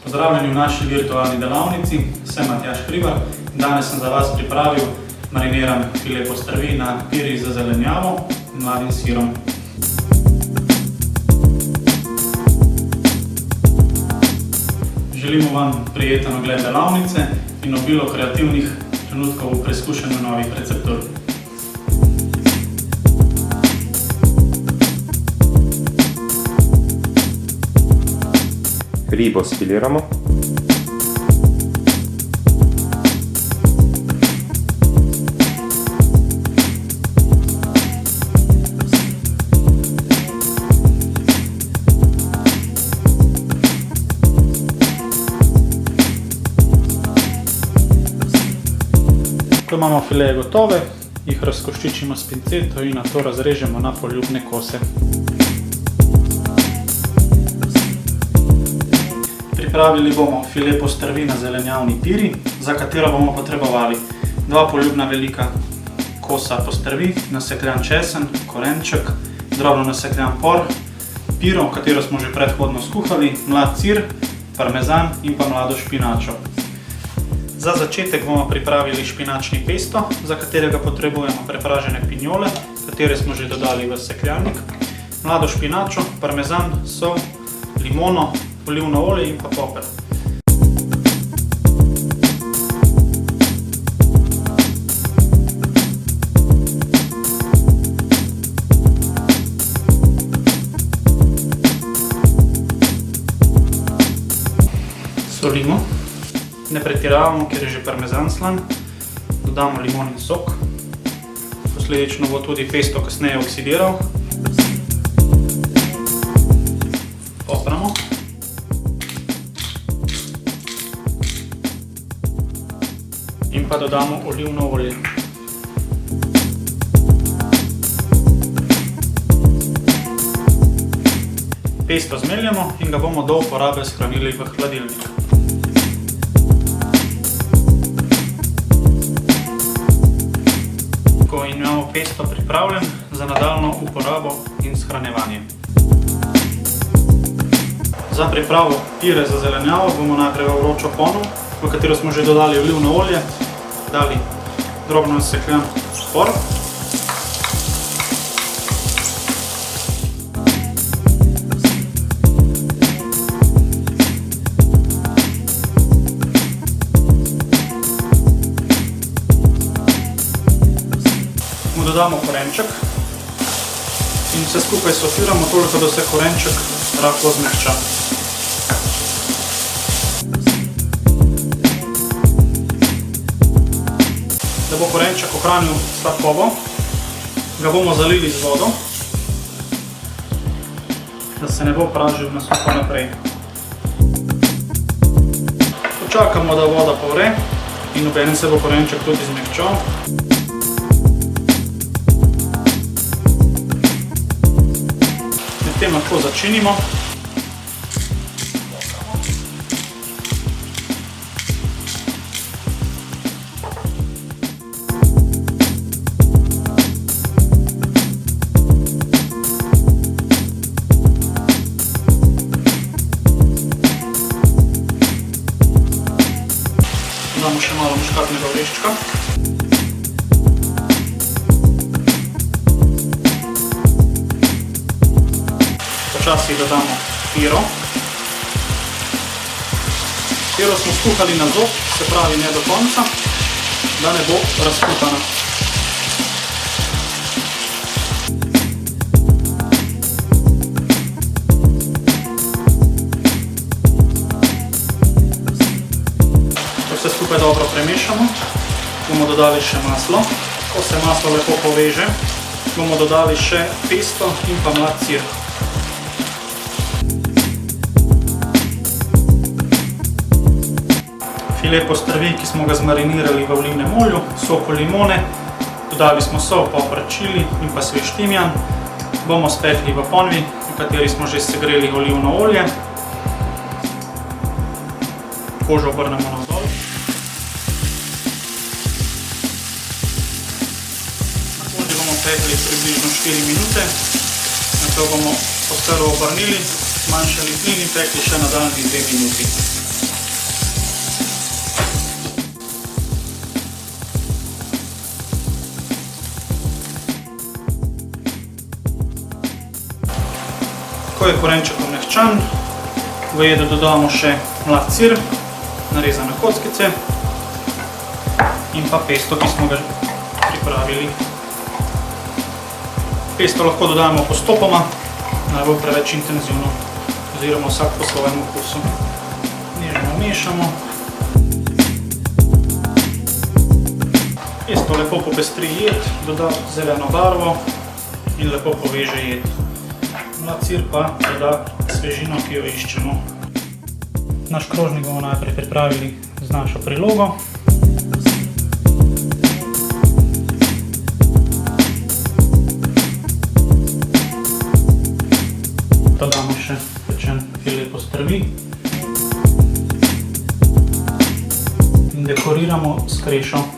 Pozdravljeni v naši virtualni delavnici, sem Matjaž Hribar in danes sem za vas pripravil mariniran file postrvi na piri z zelenjavo in mladim sirom. Želimo vam prijeten ogled delavnice in obilo kreativnih trenutkov v preizkušanju novih receptur. Ribo sfiliramo. Ko imamo fileje gotove, jih razkoščičimo s pinceto in nato razrežemo na poljubne kose. Pripravili bomo file postrvi na zelenjavni piri, za katero bomo potrebovali 2 poljubna velika kosa postrvi, nasekljan česen, korenček, drobno nasekljan por, piro, katero smo že predhodno skuhali, mlad sir, parmezan in pa mlado špinačo. Za začetek bomo pripravili špinačni pesto, za katerega potrebujemo prepražene pinjole, katere smo že dodali v sekljalnik, mlado špinačo, parmezan, sol, limono, olivno olje in pa poper. Solimo. Ne pretiravamo, ker je že parmezan slan. Dodamo limonin sok. Posledično bo tudi pesto kasneje oksidiral. Popramo. In pa dodamo olivno olje. Pesto zmeljemo in ga bomo do uporabe shranili v hladilnik. Ko imamo pesto pripravljen za nadaljnjo uporabo in shranjevanje. Za pripravo pire za zelenjavo bomo najprej v vročo ponev, v katero smo že dodali olivno olje, dali drobno nasekljan por, mu dodamo korenček in vse skupaj sautiramo toliko, da se korenček rahlo zmehča. Da bo korenček ohranil sladkobo, ga bomo zalili z vodo, da se ne bo pražil na suho naprej. Počakamo, da voda povre in obenem se bo korenček tudi zmehčal. Medtem lahko začinimo. Dodamo še malo muškatnega oreščka. Počasi dodamo piro. Piro smo skuhali na zob, se pravi ne do konca, da ne bo razkutana. Vse skupaj dobro premešamo, bomo dodali še maslo. Ko se maslo lepo poveže, bomo dodali še pesto in pa mlad sir. File postrvi, ki smo ga zmarinirali v olivnem olju, soku limone, dodali smo sol, poper, čili in pa svež timijan, bomo spekli v ponvi, v kateri smo že segreli olivno olje. Kožo obrnemo navzdol. Pekli približno 4 minute, nato bomo postrvo obrnili, zmanjšali plin in pekli še nadaljnjih 2 minuti. Ko je korenček omehčan, v jedo dodamo še mlad sir, narezane kockice in pa pesto, ki smo ga pripravili. Pesto lahko dodamo postopoma, ne bo preveč intenzivno, oziroma vsak po svojem okusu. Nežno mešamo. Pesto lepo popestri jed, doda zeleno barvo in lepo poveže jed. Mlad sir pa doda svežino, ki jo iščemo. Naš krožnik bomo najprej pripravili z našo prilogo. Dodamo še pečen file postrvi in dekoriramo s krešo.